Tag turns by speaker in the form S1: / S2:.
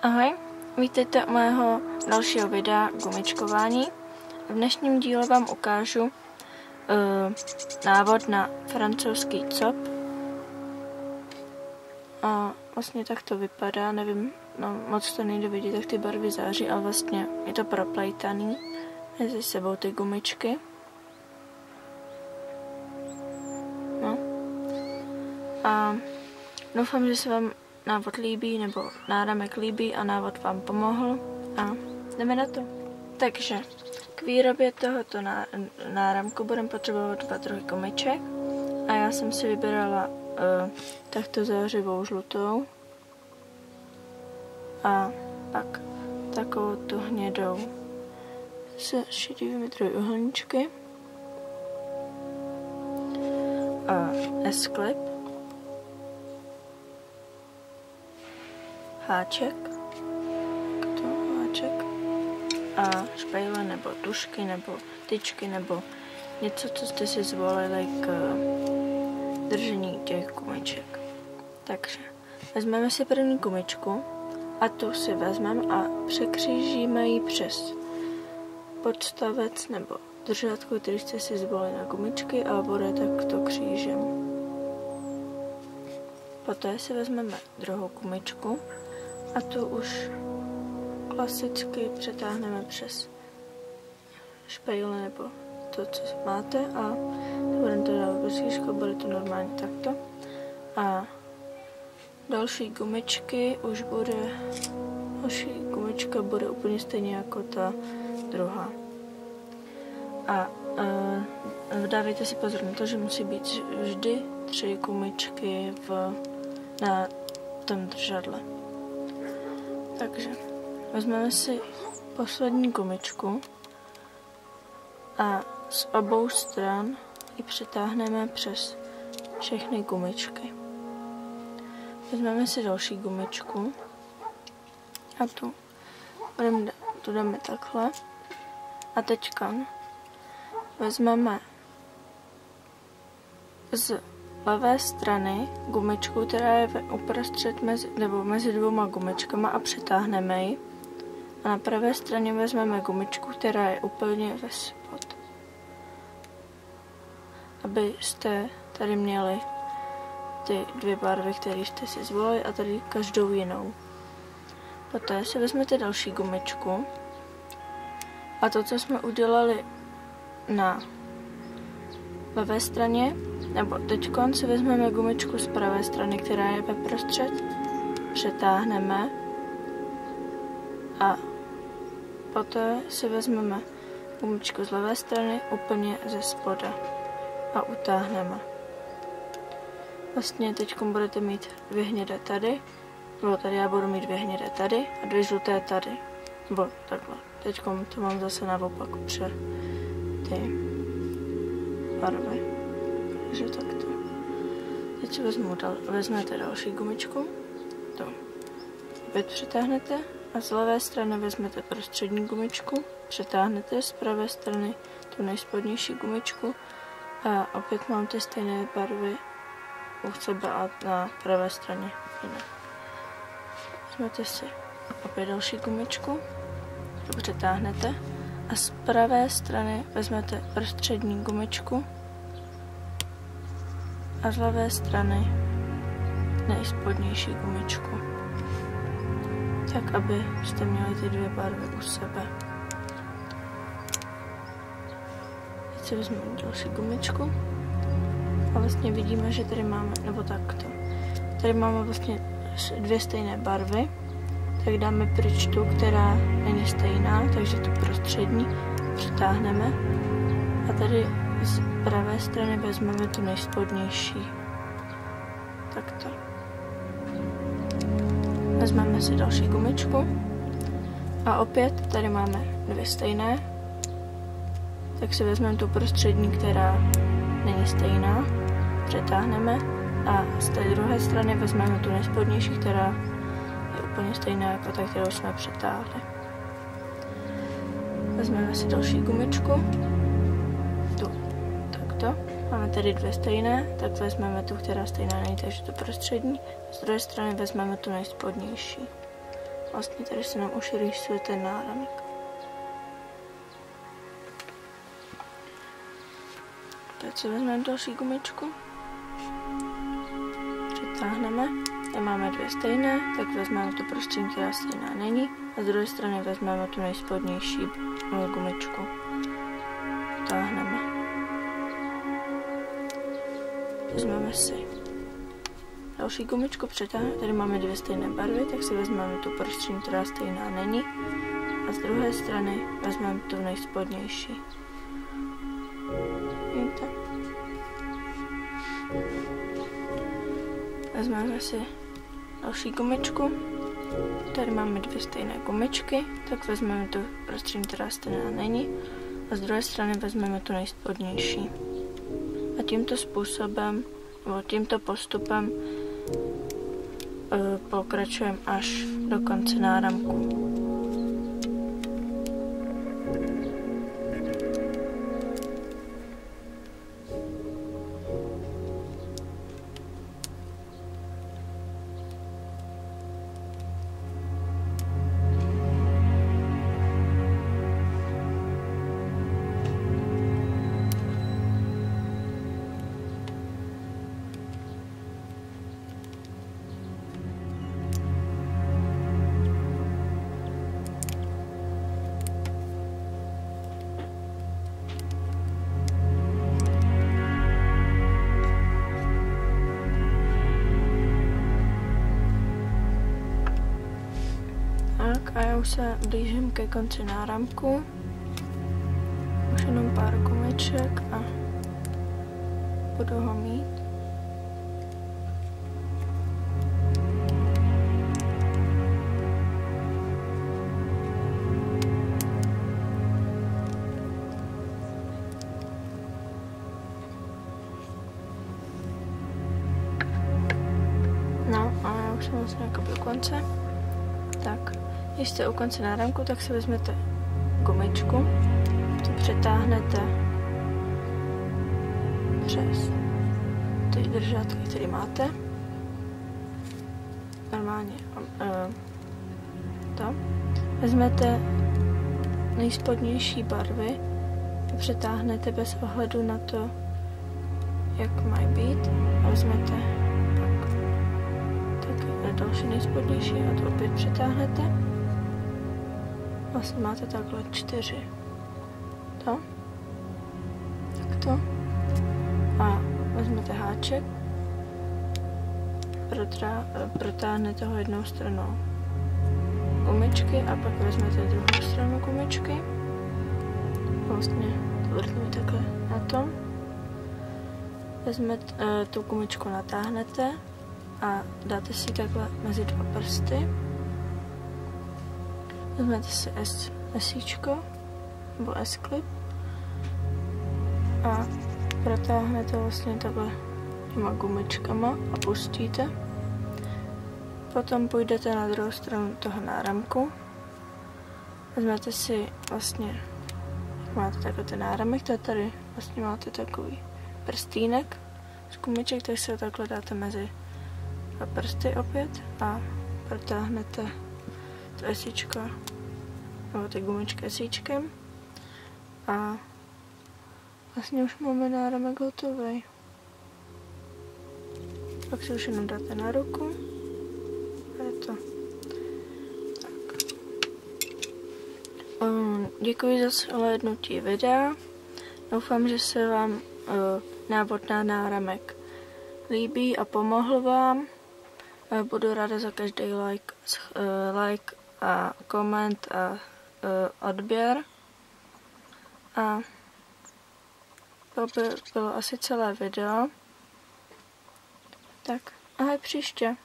S1: Ahoj, vítejte u mého dalšího videa gumičkování. V dnešním díle vám ukážu návod na francouzský cop. A vlastně tak to vypadá, nevím, no, moc to nejde vidět, jak ty barvy září, ale vlastně je to proplejtaný mezi sebou ty gumičky. No. A doufám, že se vám návod líbí, nebo náramek líbí a návod vám pomohl a jdeme na to. Takže k výrobě tohoto náramku budeme potřebovat 2 druhy gumiček a já jsem si vybrala takto zářivou žlutou a pak takovou tu hnědou se šedivými trojuhelníčky a S-klip, háček a špejle nebo tušky nebo tyčky nebo něco, co jste si zvolili k držení těch gumiček. Takže vezmeme si první gumičku a tu si vezmeme a překřížíme ji přes podstavec nebo držátko, který jste si zvolili na gumičky a bude takto křížem. Poté si vezmeme druhou gumičku a tu už klasicky přetáhneme přes špejle nebo to, co máte, a budeme to dávat bez křížku, bude to normálně takto. A další gumička bude úplně stejně jako ta druhá. A dávejte si pozor na to, že musí být vždy 3 gumičky na tom držadle. Takže vezmeme si poslední gumičku a z obou stran ji přitáhneme přes všechny gumičky. Vezmeme si další gumičku a tu dáme takhle. A teďka vezmeme z levé strany gumičku, která je uprostřed mezi 2 gumičkama, a přitáhneme ji. A na pravé straně vezmeme gumičku, která je úplně ve spod. Abyste tady měli ty 2 barvy, které jste si zvolili, a tady každou jinou. Poté si vezmete další gumičku a to, co jsme udělali na levé straně, nebo teďkon si vezmeme gumičku z pravé strany, která je ve prostřed, přetáhneme a poté si vezmeme gumičku z levé strany úplně ze spoda a utáhneme. Vlastně teďkon budete mít 2 hnědé tady, nebo tady já budu mít 2 hnědé tady a 2 žluté tady, nebo takhle. Teďkon to mám zase naopak ty barvy. Takže takto. Teď si vezmete další gumičku, to opět přitáhnete a z levé strany vezmete prostřední gumičku, přitáhnete z pravé strany tu nejspodnější gumičku a opět mám ty stejné barvy u sebe a na pravé straně jiné. Vezmete si opět další gumičku, to přitáhnete a z pravé strany vezmete prostřední gumičku a z levé strany nejspodnější gumičku, tak abyste měli ty 2 barvy u sebe. Teď si vezmeme další gumičku a vlastně vidíme, že tady máme, nebo takto, tady máme vlastně 2 stejné barvy, tak dáme pryč tu, která není stejná, takže tu prostřední přitáhneme a tady z pravé strany vezmeme tu nejspodnější. Takto. Vezmeme si další gumičku a opět tady máme 2 stejné, tak si vezmeme tu prostřední, která není stejná, přetáhneme a z té druhé strany vezmeme tu nejspodnější, která je úplně stejná jako ta, kterou jsme přetáhli. Vezmeme si další gumičku, tu, takto, máme tady 2 stejné, tak vezmeme tu, která stejná není, takže tu prostřední, z druhé strany vezmeme tu nejspodnější. vlastně tady se nám už rýsuje ten náramek. Teď si vezmeme další gumičku, přitáhneme, tady máme dvě stejné, tak vezmeme tu prostřední, která stejná není, a z druhé strany vezmeme tu nejspodnější gumičku, přitáhneme. Vezmeme si další gumičku, přitáhneme, tady máme dvě stejné barvy, tak si vezmeme tu prostřední, která stejná není, a z druhé strany vezmeme tu nejspodnější. Vidíte? Vezmeme si další gumičku. Tady máme dvě stejné gumičky, tak vezmeme tu prostřední, která stejná není, a z druhé strany vezmeme tu nejspodnější. A tímto způsobem, nebo tímto postupem pokračujeme až do konce náramku. A já už se blížím ke konci náramku. Už jenom pár gumiček a budu ho mít. No a já už jsem vlastně jako u konce. Tak, když jste u konce náramku, tak si vezmete gumičku, tu přetáhnete přes ty držátky, které máte. Normálně to. Vezmete nejspodnější barvy a přetáhnete bez ohledu na to, jak mají být. A vezmete další nejspodnější a to opět přitáhnete. Vlastně máte takhle 4. To. Takto. A vezmete háček. Protáhnete ho jednou stranou gumičky a pak vezmete druhou stranu gumičky. Vlastně to vrtnete takhle na tom. Vezmete tu gumičku, natáhnete a dáte si takhle mezi dva prsty. Vezmete si esíčko nebo S-clip a protáhnete vlastně takhle těma gumičkama a pustíte. Potom půjdete na druhou stranu toho náramku. Vezmete si vlastně, jak máte takhle ten náramek, tady vlastně máte takový prstýnek z gumiček, tak se takhle dáte mezi a prsty opět a protáhnete to esíčko nebo ty gumičky esíčkem a vlastně už máme náramek hotový. Pak si už jenom dáte na ruku a je to. Tak. Děkuji za shlédnutí videa. Doufám, že se vám návod na náramek líbí a pomohl vám. Budu ráda za každý like a koment a odběr. A to by bylo asi celé video. Tak, ahoj příště.